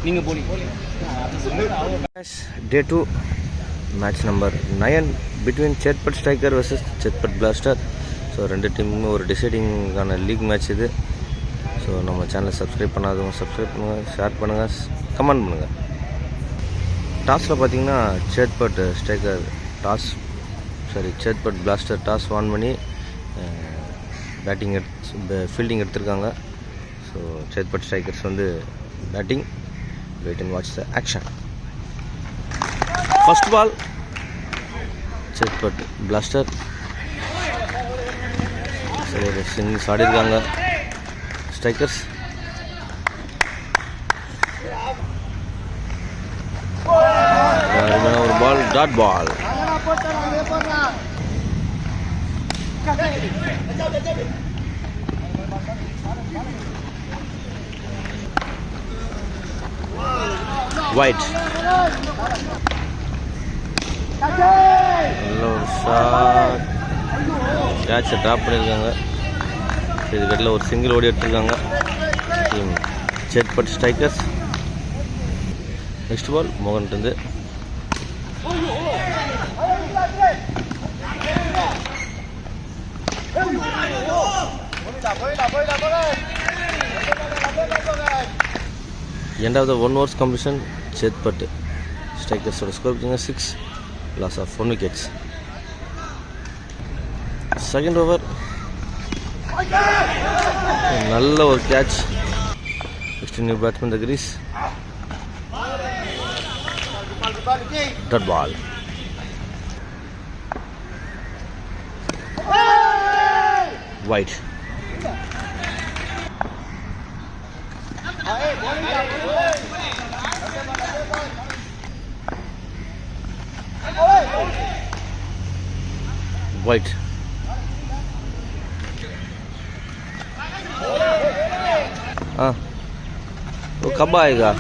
நீங்கள் போலீங்க. Day 2 match number 9 between Chetpat Striker versus Chetpat Blaster. So ரெண்டு டீமுமே ஒரு டிசைடிங்கான league match இது. ஸோ நம்ம சேனலை சப்ஸ்கிரைப் பண்ணாதவங்க சப்ஸ்கிரைப் பண்ணுங்கள், ஷேர் பண்ணுங்கள், கமெண்ட் பண்ணுங்கள். டாஸில் பார்த்தீங்கன்னா Chetpet striker Chetpet blaster toss won பண்ணி ஃபீல்டிங் எடுத்திருக்காங்க. ஸோ சேத்பட் ஸ்ட்ரைக்கர்ஸ் வந்து batting. Wait and watch the action. First ball Chetpet blaster ஒரு சிங்கிள்ஸ் ஆடிருக்காங்க ஸ்ட்ரைக்கர்ஸ். ஒரு பால் டாட் பால். வைட். நல்ல ஒரு ஷாட். கேட்சை ட்ராப் பண்ணியிருக்காங்க. இதுக்கட்டில் ஒரு சிங்கிள் ஓடி எடுத்துருக்காங்க team Chetpet strikers. Next ball மோகன்ட்டு. End of the 1 overs completion சேத்பட் ஸ்ட்ரைக்கர்ஸோட ஸ்கோர் பார்த்தீங்கன்னா 6, loss of 1 wickets. Second over நல்ல ஒரு catch. Next new batsman the crease. Dot ball. Wide. White. हाँ वो कब आएगा?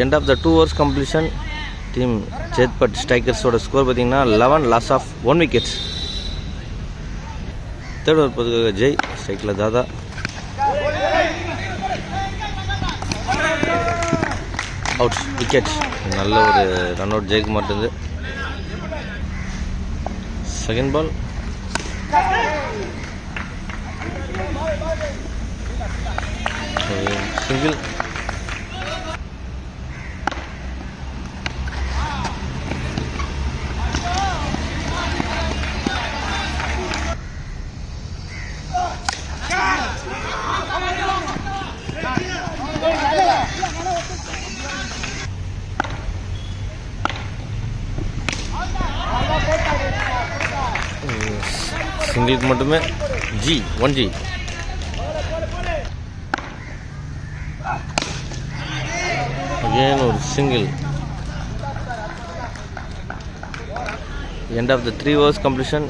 End of the 2 overs completion team Chetpet strikers ஓட ஸ்கோர் பார்த்தீங்கன்னா 11, loss of 1 wickets. Third over பொறுத்தவரை ஜெய் ஸ்ட்ரைக்கில் தாதா. Out wicket. நல்ல ஒரு ரன் அவுட் ஜெயிக்க மாட்டேங்குது. Second ball single. சிங்கிளுக்கு மட்டுமே ஜி 1G. அகெயின் ஒரு single. End of the 3 overs completion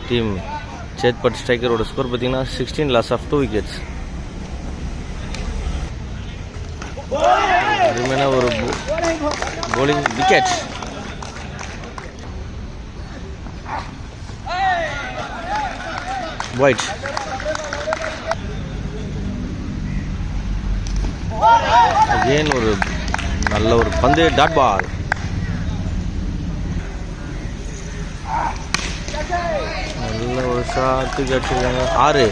team Chetpet ஸ்ட்ரைக்கரோட ஸ்கோர் பார்த்தீங்கன்னா 16, லாஸ் ஆஃப் 2 wickets. அருமையான ஒரு bowling விக்கெட். White. Again ஒரு நல்ல ஒரு பந்து டாட் பால். நல்ல ஒரு ஷாட் அடிச்சிருக்காங்க. 6.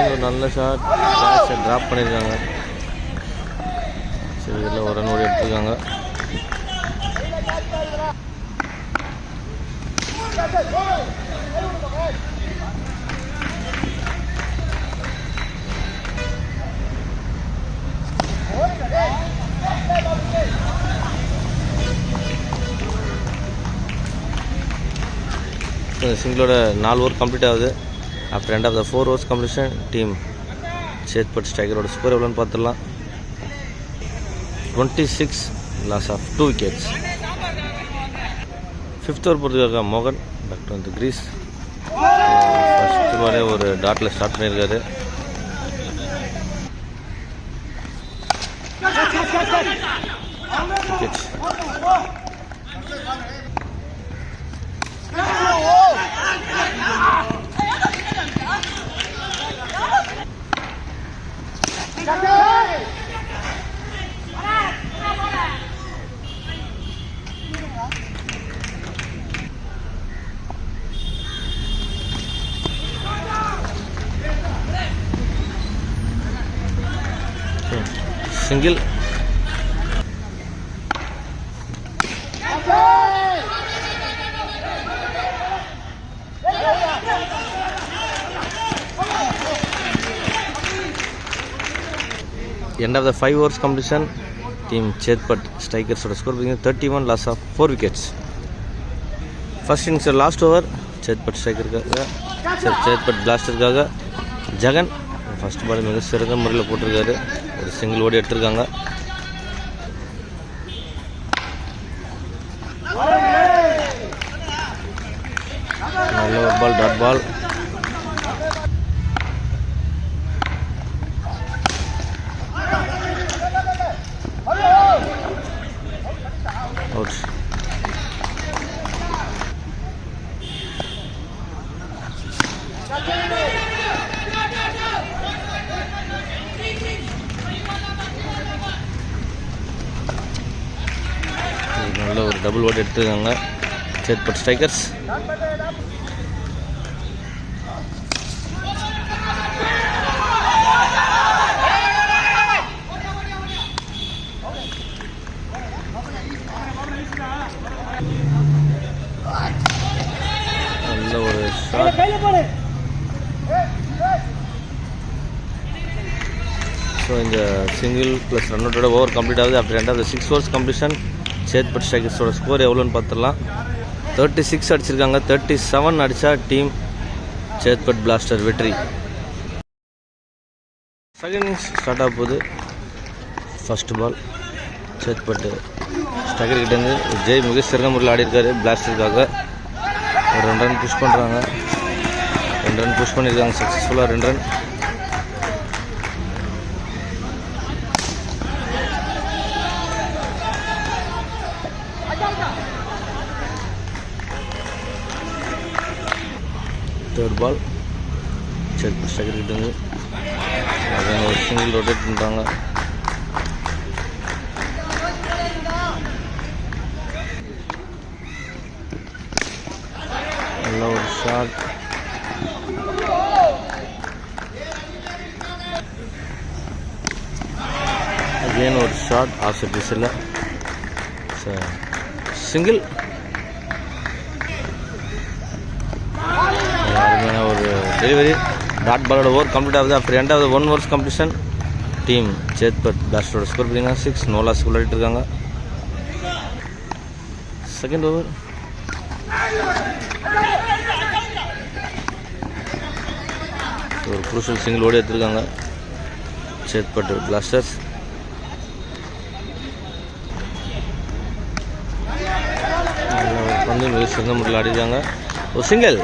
ஒரு நல்ல ஷாட் டிராப் பண்ணியிருக்காங்க. சரி இதில் ஒரு ரன் ஓடி எடுத்துருக்காங்க. சிங்கிளோட 4 ஓவர் கம்ப்ளீட் ஆகுது. After end of the 4 overs completion team Chetpet ஸ்ட்ரைக்கரோட ஸ்கோர் எவ்வளோன்னு பார்த்துடலாம். 26, loss of 2 wickets. 5th over பொறுத்துக்காக மோகன் back to the crease. First பாலே ஒரு டாட்டில் ஸ்டார்ட் பண்ணியிருக்காரு. Wicket. Single. End of the 5 overs completion, team Chetpat Strikers score being 31, loss of 4 wickets. First innings last over, Chetpat Striker Chetpat Blaster kaga Jagan first ball மிக சிறந்த முறையில் போட்டிருக்காரு. ஒரு single ஓடி எடுத்திருக்காங்க. நல்ல ஒரு பால், டாட் பால். அவுட். நல்ல ஒரு டபுள் ஓடி எடுத்துருக்காங்க சேத்பட் ஸ்ட்ரைக்கர்ஸ். நல்ல ஒரு ஷாட். ஸோ இந்த சிங்கிள் ப்ளஸ் ரன் அவுட்டோட ஓவர் கம்ப்ளீட் ஆகுது. After end of the 6 overs completion Chetpet ஸ்ட்ரைக்கர்ஸோட ஸ்கோர் எவ்வளோன்னு பார்த்துடலாம். 36 அடிச்சிருக்காங்க. 37 அடித்தா டீம் சேத்பட் பிளாஸ்டர் வெற்றி. செகண்ட் இன்னிங்ஸ் ஸ்டார்ட் ஆக போகுது. ஃபர்ஸ்ட் பால் சேத்பட் ஸ்ட்ரைக்கர் கிட்டேருந்து ஜெய் மிக சிறந்த முறையில் ஆடி இருக்காரு பிளாஸ்டருக்காக. ஒரு 2 ரன் புஷ் பண்ணுறாங்க. 2 ரன் புஷ் பண்ணியிருக்காங்க சக்ஸஸ்ஃபுல்லாக. 2 ரன். தேர்ட் பால் சேத்பட் ஸ்ட்ரைக்கர் கிட்டேருந்து ஒரு சிங்கிள் ரொட்டேட் பண்ணுறாங்க. நல்ல ஒரு ஷாட். அகெயின் ஒரு ஷாட் ஆஃப் சைட் டிஸ்ல சிங்கிள். ஒரு டெலிவரி டாட் பாலோட ஓவர் கம்ப்ளீட் ஆகுது. After end of the 1 overs completion team Chetpet பிளாஸ்டரோட ஸ்கோர் பார்த்தீங்கன்னா 6, நோ லாஸ் விளையாடிட்டு இருக்காங்க. செகண்ட் ஓவர் ஒரு குரூஷியல் சிங்கிள் ஓடி எடுத்திருக்காங்க சேத்பட் பிளாஸ்டர்ஸ். பந்து மிக சிறந்த முறையில் ஆடிருக்காங்க. ஒரு சிங்கிள்.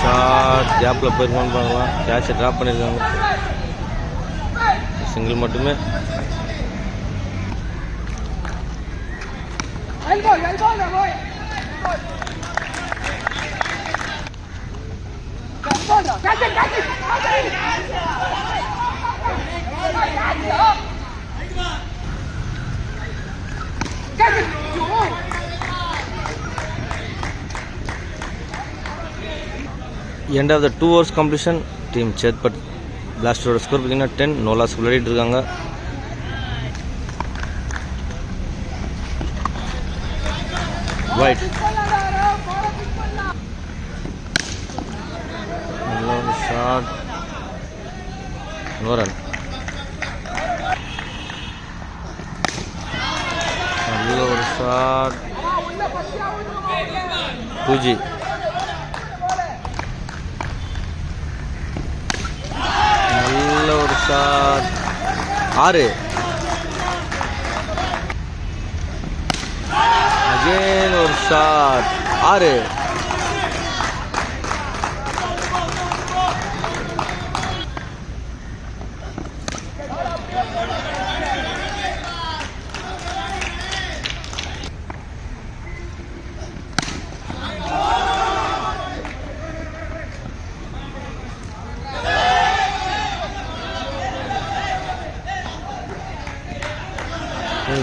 ஷாட் கேப்பில் போயிருக்கான்னு பார்க்கலாம். கேட்சை ட்ராப் பண்ணியிருக்காங்க. சிங்கிள் மட்டுமே. End of the 2 overs completion team Chetpet பிளாஸ்டரோட ஸ்கோர் பார்த்தீங்கன்னா 10, நோ லாஸ் விளையாடிட்டு இருக்காங்க. வைட். நல்ல ஒரு ஷாட். No run. நல்ல ஒரு ஷாட். பூஜி. நல்ல ஒரு ஷாட். 6. அகெயின் ஒரு ஷாட். 6.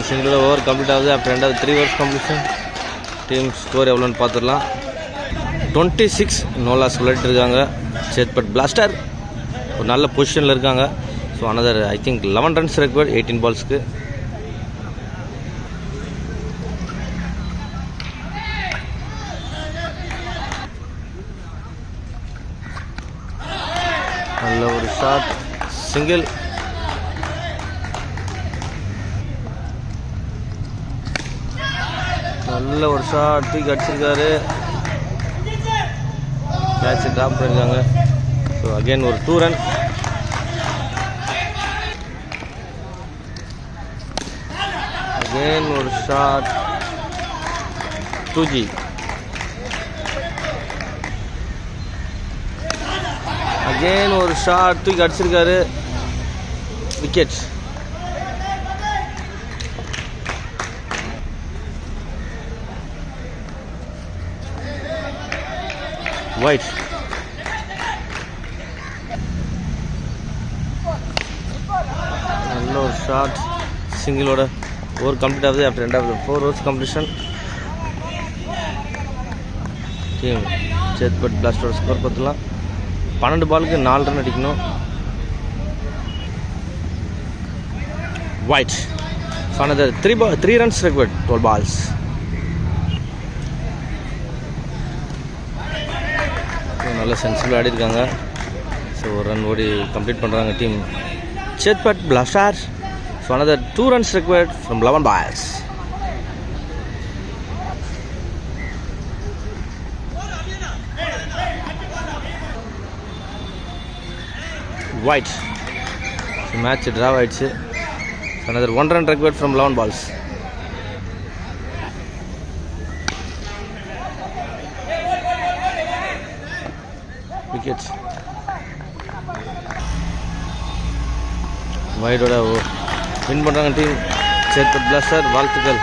சிங்கிளோட ஓவர் கம்ப்ளீட் ஆகுது. ஆஃப்டர் ரெண்டாவது 3 overs கம்ப்ளீஷன். டீம் ஸ்கோர் எவ்வளோன்னு பார்த்துடலாம். 26 நோ லாஸ் விளையாட்டு இருக்காங்க. சேத்பட் பிளாஸ்டர் ஒரு நல்ல பொசிஷனில் இருக்காங்க. So another I think 11 runs required 18 balls. நல்ல ஒரு ஷாட், சிங்கிள். நல்ல ஒரு ஷாட் தூக்கி அடிச்சிருக்காரு. கேட்சை ட்ராப் பண்ணியிருக்காங்க. ஸோ அகெயின் ஒரு 2 run. அகெயின் ஒரு ஷாட் 2G. அகெயின் ஒரு ஷாட் தூக்கி அடிச்சிருக்காரு. விக்கெட். ஒயிட். நல்ல ஒரு ஷாட், சிங்கிளோட ஓவர் கம்ப்ளீட் ஆகுது. ஆஃப்டர் ரெண்டாவது 4 overs கம்ப்ளீஷன். டீம் சேத்பட் பிளாஸ்டரோட ஸ்கோர் பார்த்துலாம். 12 பாலுக்கு 4 run அடிக்கணும். Wide. So another 3 runs required 12 balls. நல்ல சென்சிபிள் ஆடி இருக்காங்க. ஸோ ஒரு ரன் ஓடி கம்ப்ளீட் பண்ணுறாங்க team Chetpet blaster. So another 2 runs required from 11 balls. Wide. Match draw ஆயிடுச்சு. another 1 run required from 11 balls. Wickets. வைடோட வின் பண்ணுறாங்க டீம் சேத்பட் பிளாஸ்டர். வாழ்த்துக்கள்.